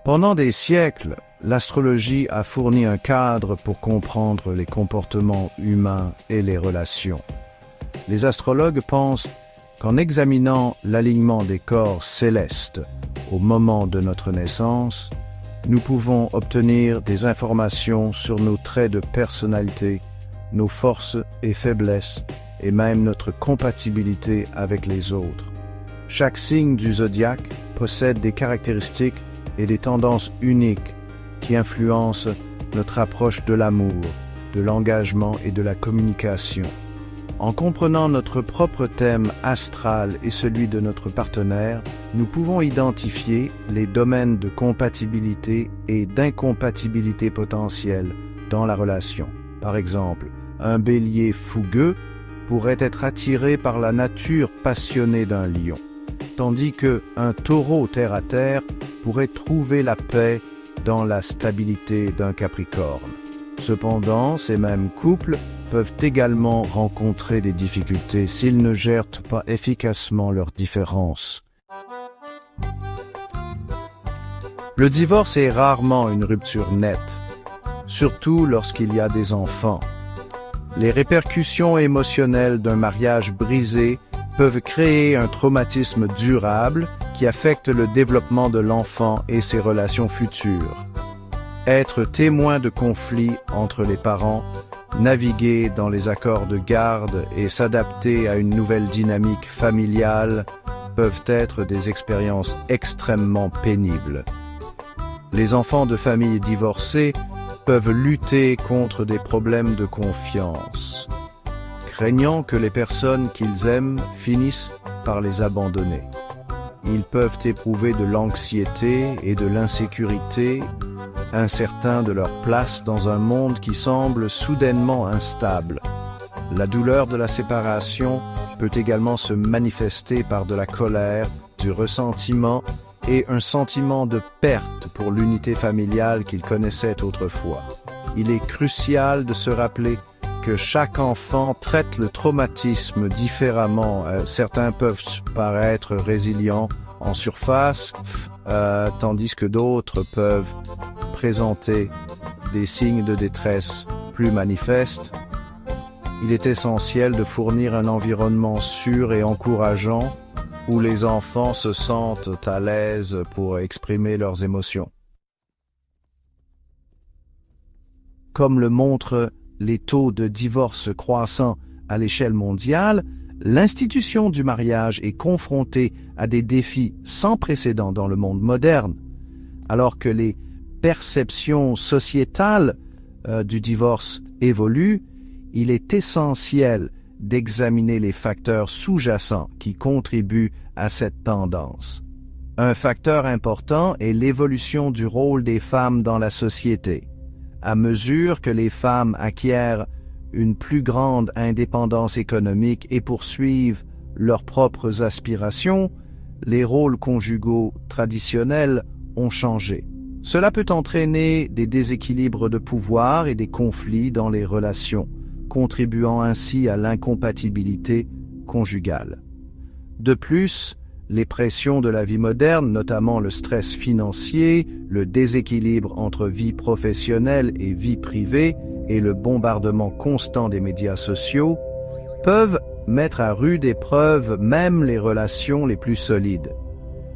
Pendant des siècles, l'astrologie a fourni un cadre pour comprendre les comportements humains et les relations. Les astrologues pensent qu'en examinant l'alignement des corps célestes au moment de notre naissance, nous pouvons obtenir des informations sur nos traits de personnalité, nos forces et faiblesses, et même notre compatibilité avec les autres. Chaque signe du zodiaque possède des caractéristiques et des tendances uniques qui influencent notre approche de l'amour, de l'engagement et de la communication. En comprenant notre propre thème astral et celui de notre partenaire, nous pouvons identifier les domaines de compatibilité et d'incompatibilité potentielle dans la relation. Par exemple, un bélier fougueux pourrait être attiré par la nature passionnée d'un lion, tandis qu'un taureau terre-à-terre pourrait trouver la paix dans la stabilité d'un capricorne. Cependant, ces mêmes couples peuvent également rencontrer des difficultés s'ils ne gèrent pas efficacement leurs différences. Le divorce est rarement une rupture nette, surtout lorsqu'il y a des enfants. Les répercussions émotionnelles d'un mariage brisé peuvent créer un traumatisme durable qui affecte le développement de l'enfant et ses relations futures. Être témoin de conflits entre les parents, naviguer dans les accords de garde et s'adapter à une nouvelle dynamique familiale peuvent être des expériences extrêmement pénibles. Les enfants de familles divorcées peuvent lutter contre des problèmes de confiance, craignant que les personnes qu'ils aiment finissent par les abandonner. Ils peuvent éprouver de l'anxiété et de l'insécurité, incertains de leur place dans un monde qui semble soudainement instable. La douleur de la séparation peut également se manifester par de la colère, du ressentiment et un sentiment de perte pour l'unité familiale qu'ils connaissaient autrefois. Il est crucial de se rappeler que chaque enfant traite le traumatisme différemment. Certains peuvent paraître résilients en surface, tandis que d'autres peuvent présenter des signes de détresse plus manifestes. Il est essentiel de fournir un environnement sûr et encourageant où les enfants se sentent à l'aise pour exprimer leurs émotions. Comme le montrent les taux de divorce croissants à l'échelle mondiale, l'institution du mariage est confrontée à des défis sans précédent dans le monde moderne, alors que les perceptions sociétales du divorce évoluent. Il est essentiel d'examiner les facteurs sous-jacents qui contribuent à cette tendance. Un facteur important est l'évolution du rôle des femmes dans la société. À mesure que les femmes acquièrent une plus grande indépendance économique et poursuivent leurs propres aspirations, les rôles conjugaux traditionnels ont changé. Cela peut entraîner des déséquilibres de pouvoir et des conflits dans les relations, contribuant ainsi à l'incompatibilité conjugale. De plus, les pressions de la vie moderne, notamment le stress financier, le déséquilibre entre vie professionnelle et vie privée et le bombardement constant des médias sociaux, peuvent mettre à rude épreuve même les relations les plus solides.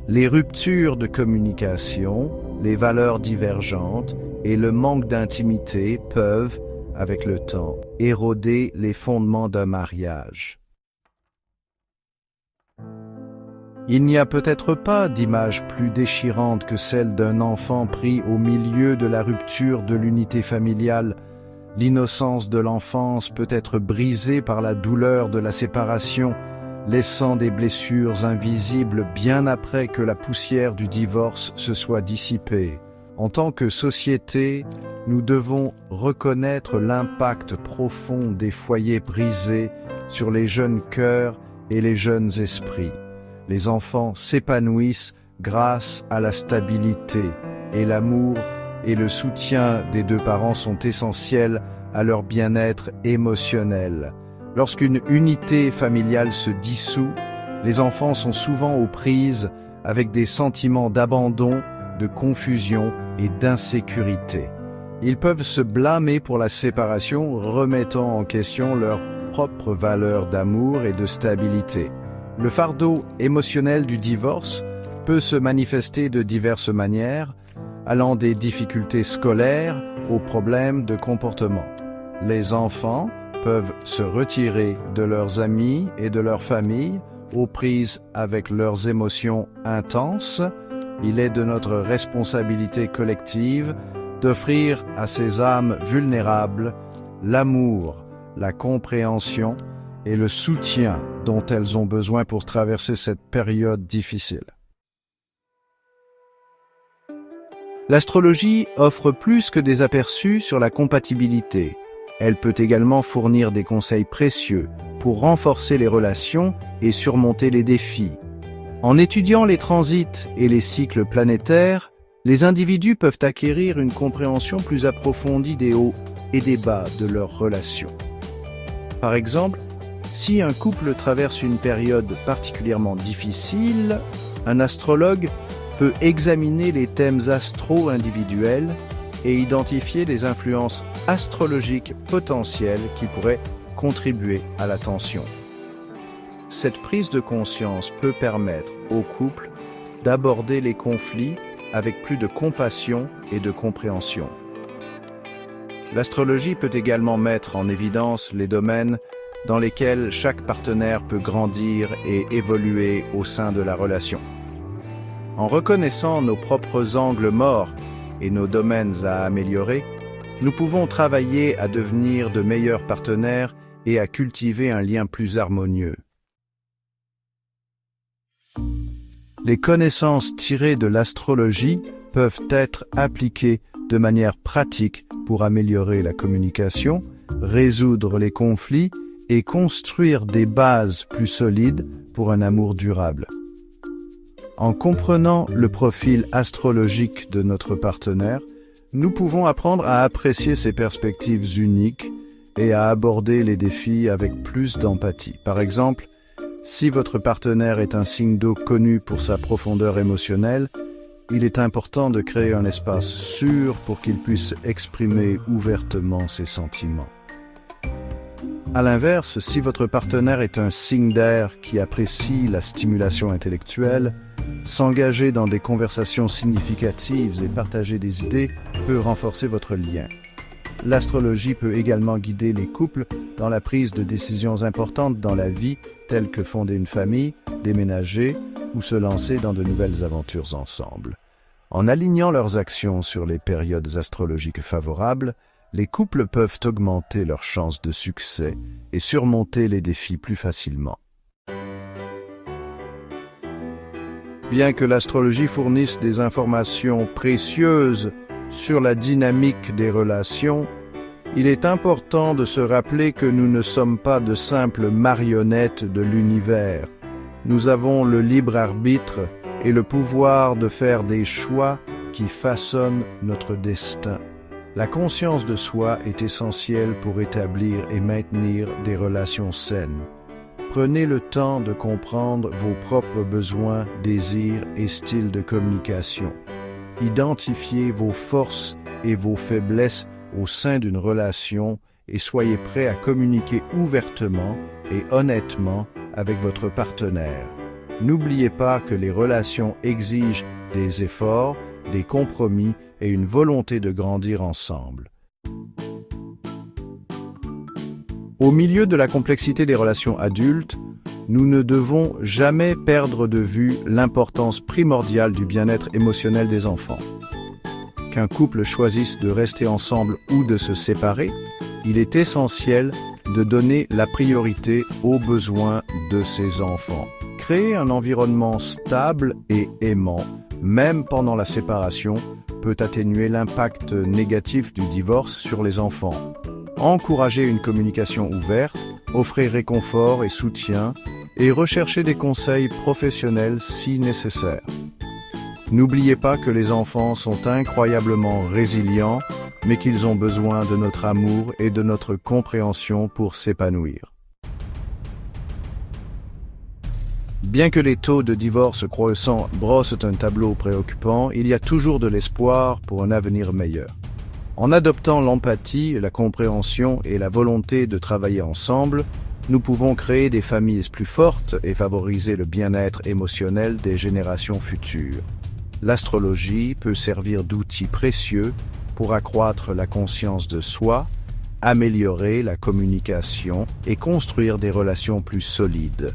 Les ruptures de communication, les valeurs divergentes et le manque d'intimité peuvent, avec le temps, éroder les fondements d'un mariage. Il n'y a peut-être pas d'image plus déchirante que celle d'un enfant pris au milieu de la rupture de l'unité familiale. L'innocence de l'enfance peut être brisée par la douleur de la séparation, laissant des blessures invisibles bien après que la poussière du divorce se soit dissipée. En tant que société, nous devons reconnaître l'impact profond des foyers brisés sur les jeunes cœurs et les jeunes esprits. Les enfants s'épanouissent grâce à la stabilité, et l'amour et le soutien des deux parents sont essentiels à leur bien-être émotionnel. Lorsqu'une unité familiale se dissout, les enfants sont souvent aux prises avec des sentiments d'abandon, de confusion et d'insécurité. Ils peuvent se blâmer pour la séparation, remettant en question leurs propres valeurs d'amour et de stabilité. Le fardeau émotionnel du divorce peut se manifester de diverses manières, allant des difficultés scolaires aux problèmes de comportement. Les enfants peuvent se retirer de leurs amis et de leur famille, aux prises avec leurs émotions intenses. Il est de notre responsabilité collective d'offrir à ces âmes vulnérables l'amour, la compréhension et le soutien dont elles ont besoin pour traverser cette période difficile. L'astrologie offre plus que des aperçus sur la compatibilité. Elle peut également fournir des conseils précieux pour renforcer les relations et surmonter les défis. En étudiant les transits et les cycles planétaires, les individus peuvent acquérir une compréhension plus approfondie des hauts et des bas de leurs relations. Par exemple, si un couple traverse une période particulièrement difficile, un astrologue peut examiner les thèmes astro-individuels et identifier les influences astrologiques potentielles qui pourraient contribuer à la tension. Cette prise de conscience peut permettre au couple d'aborder les conflits avec plus de compassion et de compréhension. L'astrologie peut également mettre en évidence les domaines dans lesquels chaque partenaire peut grandir et évoluer au sein de la relation. En reconnaissant nos propres angles morts et nos domaines à améliorer, nous pouvons travailler à devenir de meilleurs partenaires et à cultiver un lien plus harmonieux. Les connaissances tirées de l'astrologie peuvent être appliquées de manière pratique pour améliorer la communication, résoudre les conflits et construire des bases plus solides pour un amour durable. En comprenant le profil astrologique de notre partenaire, nous pouvons apprendre à apprécier ses perspectives uniques et à aborder les défis avec plus d'empathie. Par exemple, si votre partenaire est un signe d'eau connu pour sa profondeur émotionnelle, il est important de créer un espace sûr pour qu'il puisse exprimer ouvertement ses sentiments. À l'inverse, si votre partenaire est un signe d'air qui apprécie la stimulation intellectuelle, s'engager dans des conversations significatives et partager des idées peut renforcer votre lien. L'astrologie peut également guider les couples dans la prise de décisions importantes dans la vie, telles que fonder une famille, déménager ou se lancer dans de nouvelles aventures ensemble. En alignant leurs actions sur les périodes astrologiques favorables, les couples peuvent augmenter leurs chances de succès et surmonter les défis plus facilement. Bien que l'astrologie fournisse des informations précieuses sur la dynamique des relations, il est important de se rappeler que nous ne sommes pas de simples marionnettes de l'univers. Nous avons le libre arbitre et le pouvoir de faire des choix qui façonnent notre destin. La conscience de soi est essentielle pour établir et maintenir des relations saines. Prenez le temps de comprendre vos propres besoins, désirs et styles de communication. Identifiez vos forces et vos faiblesses au sein d'une relation et soyez prêt à communiquer ouvertement et honnêtement avec votre partenaire. N'oubliez pas que les relations exigent des efforts, des compromis et une volonté de grandir ensemble. Au milieu de la complexité des relations adultes, nous ne devons jamais perdre de vue l'importance primordiale du bien-être émotionnel des enfants. Qu'un couple choisisse de rester ensemble ou de se séparer, il est essentiel de donner la priorité aux besoins de ses enfants. Créer un environnement stable et aimant, même pendant la séparation, peut atténuer l'impact négatif du divorce sur les enfants. Encourager une communication ouverte, offrir réconfort et soutien, et rechercher des conseils professionnels si nécessaire. N'oubliez pas que les enfants sont incroyablement résilients, mais qu'ils ont besoin de notre amour et de notre compréhension pour s'épanouir. Bien que les taux de divorce croissants brossent un tableau préoccupant, il y a toujours de l'espoir pour un avenir meilleur. En adoptant l'empathie, la compréhension et la volonté de travailler ensemble, nous pouvons créer des familles plus fortes et favoriser le bien-être émotionnel des générations futures. L'astrologie peut servir d'outil précieux pour accroître la conscience de soi, améliorer la communication et construire des relations plus solides.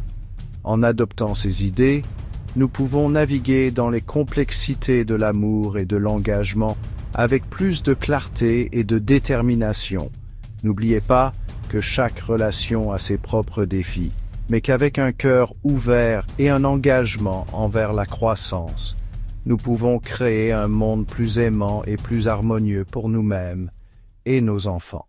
En adoptant ces idées, nous pouvons naviguer dans les complexités de l'amour et de l'engagement avec plus de clarté et de détermination. N'oubliez pas que chaque relation a ses propres défis, mais qu'avec un cœur ouvert et un engagement envers la croissance, nous pouvons créer un monde plus aimant et plus harmonieux pour nous-mêmes et nos enfants.